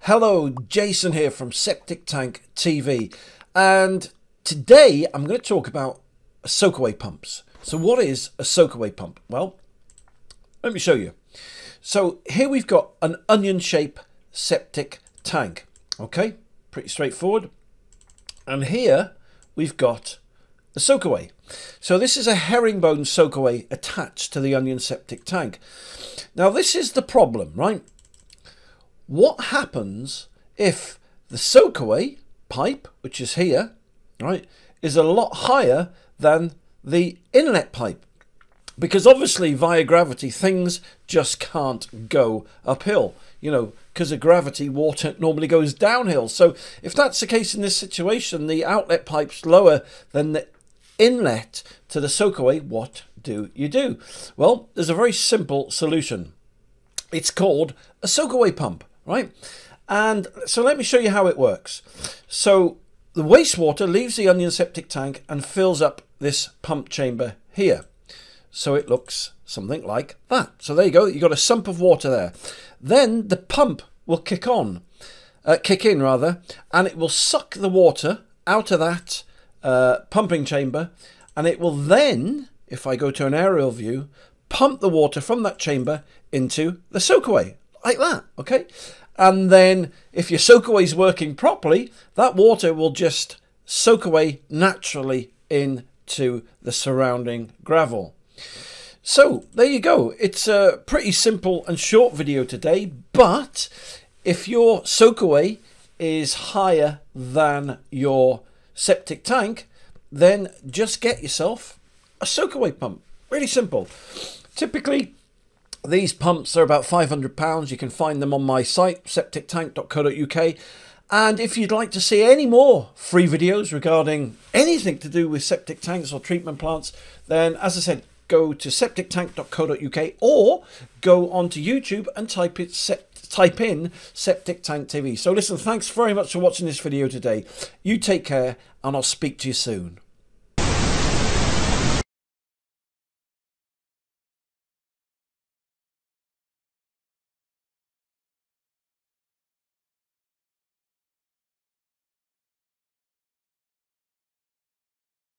Hello, Jason here from Septic Tank TV, and today I'm going to talk about soakaway pumps. So what is a soakaway pump? Well, let me show you. So here we've got an onion-shaped septic tank, okay? Pretty straightforward. And here we've got the soakaway. So this is a herringbone soakaway attached to the onion septic tank. Now this is the problem, right? What happens if the soakaway pipe, which is here, right, is a lot higher than the inlet pipe? Because obviously via gravity things just can't go uphill, you know, because of gravity water normally goes downhill. So if that's the case in this situation, the outlet pipe's lower than the inlet to the soakaway, what do you do? Well, there's a very simple solution. It's called a soakaway pump. Right, and so let me show you how it works. So the wastewater leaves the onion septic tank and fills up this pump chamber here. So it looks something like that. So there you go, you've got a sump of water there. Then the pump will kick in, and it will suck the water out of that pumping chamber, and it will then, if I go to an aerial view, pump the water from that chamber into the soakaway. Like that, okay? And then if your soakaway is working properly, that water will just soak away naturally into the surrounding gravel. So there you go. It's a pretty simple and short video today, but if your soakaway is higher than your septic tank, then just get yourself a soakaway pump. Really simple. Typically, these pumps are about £500. You can find them on my site, septictank.co.uk. And if you'd like to see any more free videos regarding anything to do with septic tanks or treatment plants, then, as I said, go to septictank.co.uk or go onto YouTube and type in Septic Tank TV. So listen, thanks very much for watching this video today. You take care, and I'll speak to you soon.